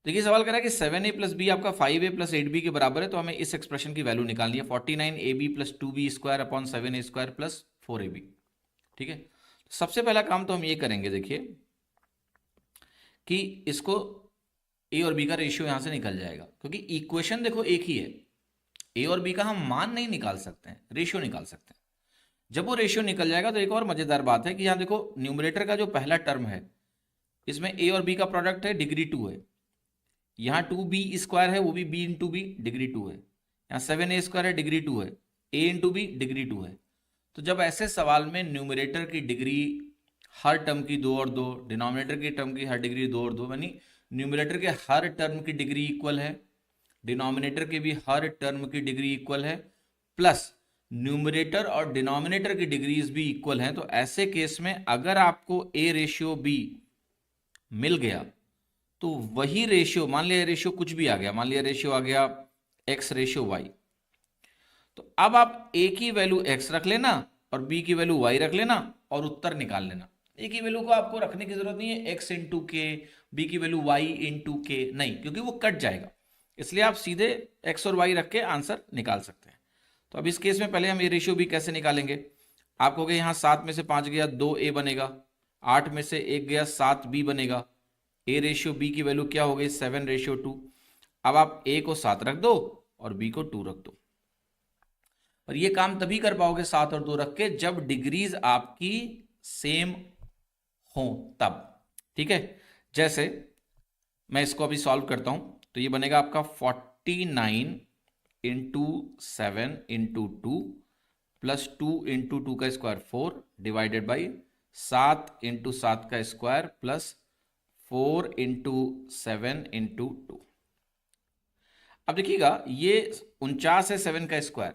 देखिए सवाल कर रहा है कि 7a प्लस बी आपका 5a प्लस 8b के बराबर है, तो हमें इस एक्सप्रेशन की वैल्यू निकालनी है 49ab plus 2b square upon 7a square plus 4ab। ठीक है, सबसे पहला काम तो हम ये करेंगे, देखिए कि इसको ए और बी का रेशियो यहां से निकल जाएगा, क्योंकि इक्वेशन देखो एक ही है। ए और बी का हम मान नहीं निकाल सकते हैं, रेशियो निकाल सकते हैं। जब वो रेशियो निकल जाएगा तो एक और मजेदार बात है कि यहाँ देखो न्यूमरेटर का जो पहला टर्म है इसमें ए और बी का प्रोडक्ट है, डिग्री 2 है। यहाँ 2b स्क्वायर है, वो भी b इंटू बी डिग्री 2 है। यहाँ 7a स्क्वायर है, डिग्री 2 है। a इंटू बी डिग्री 2 है। तो जब ऐसे सवाल में न्यूमरेटर की डिग्री हर टर्म की 2 और 2, डिनोमिनेटर की टर्म की हर डिग्री 2 और 2, यानी न्यूमरेटर के हर टर्म की डिग्री इक्वल है, डिनोमिनेटर के भी हर टर्म की डिग्री इक्वल है, प्लस न्यूमरेटर और डिनोमिनेटर की डिग्रीज भी इक्वल हैं, तो ऐसे केस में अगर आपको a रेशियो b मिल गया तो वही रेशियो, मान लिया रेशियो कुछ भी आ गया, मान लिया रेशियो आ गया x रेशियो y, तो अब आप a की वैल्यू x रख लेना और b की वैल्यू y रख लेना और उत्तर निकाल लेना। a की वैल्यू को आपको रखने की जरूरत नहीं है x इंटू के, बी की वैल्यू y इंटू के, नहीं, क्योंकि वो कट जाएगा, इसलिए आप सीधे x और y रख के आंसर निकाल सकते हैं। तो अब इस केस में पहले हम ये रेशियो b कैसे निकालेंगे। आप कहोगे यहाँ 7 में से 5 गया 2a बनेगा, 8 में से 1 गया 7b बनेगा, a रेशियो b की वैल्यू क्या हो गई 7 रेशियो 2। अब आप a को 7 रख दो और b को 2 रख दो, और ये काम तभी कर पाओगे 7 और 2 रख के जब डिग्रीज आपकी सेम हो तब। ठीक है, जैसे मैं इसको अभी सॉल्व करता हूं, तो ये बनेगा आपका 49 इंटू 7 इंटू 2 प्लस 2 इंटू 2 का स्क्वायर 4 डिवाइडेड बाई 7 इंटू 7 का स्क्वायर प्लस 4 इंटू 7 इंटू 2। अब देखिएगा ये 49 है 7 का स्क्वायर,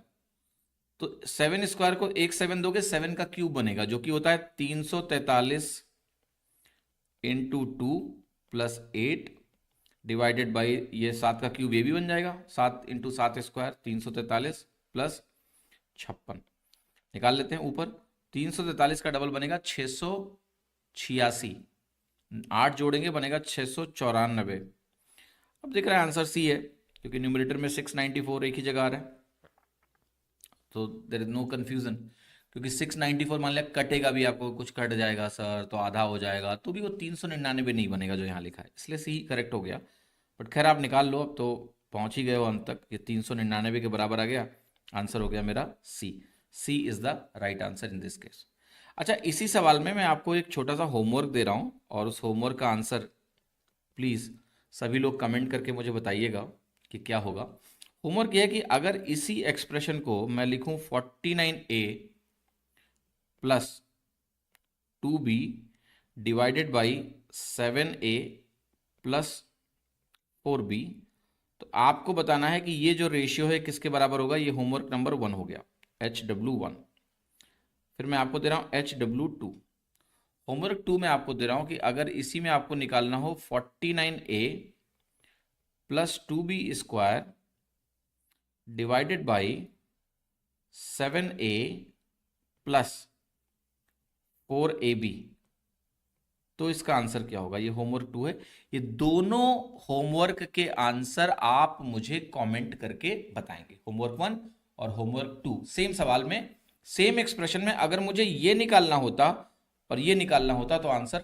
तो 7 स्क्वायर को एक 7 दोगे 7 का क्यूब बनेगा, जो कि होता है 343 इंटू 2 प्लस 8 डिवाइडेड बाई ये 7 का क्यूब ये भी बन जाएगा, 7 इंटू 7 स्क्वायर 343 प्लस 56। निकाल लेते हैं ऊपर, 343 का डबल बनेगा 686, 8 जोड़ेंगे बनेगा 694। अब दिख रहा है आंसर सी है, क्योंकि न्यूमरेटर में 694 एक ही जगह आ रहा है, तो देर इज नो कन्फ्यूजन। क्योंकि 694 मान लिया कटेगा भी, आपको कुछ कट जाएगा सर तो आधा हो जाएगा, तो भी वो 399 नहीं बनेगा जो यहाँ लिखा है, इसलिए सी करेक्ट हो गया। बट खैर आप निकाल लो, अब तो पहुंच ही गए हो अंत तक, ये 399 के बराबर आ गया, आंसर हो गया मेरा C. C is the right answer in this case. अच्छा, इसी सवाल में मैं आपको एक छोटा सा होमवर्क दे रहा हूँ, और उस होमवर्क का आंसर प्लीज़ सभी लोग कमेंट करके मुझे बताइएगा कि क्या होगा। होमवर्क यह है कि अगर इसी एक्सप्रेशन को मैं लिखूं 49a plus 2b divided by 7a plus 4b, तो आपको बताना है कि ये जो रेशियो है किसके बराबर होगा। ये होमवर्क नंबर 1 हो गया, HW1। फिर मैं आपको दे रहा हूँ HW2। होमवर्क 2 में आपको दे रहा हूँ कि अगर इसी में आपको निकालना हो 49a plus 2b square divided by 7a plus 4ab, तो इसका आंसर क्या होगा। ये होमवर्क 2 है। ये दोनों होमवर्क के आंसर आप मुझे कमेंट करके बताएंगे, होमवर्क 1 और होमवर्क 2। सेम सवाल में सेम एक्सप्रेशन में अगर मुझे ये निकालना होता और ये निकालना होता तो आंसर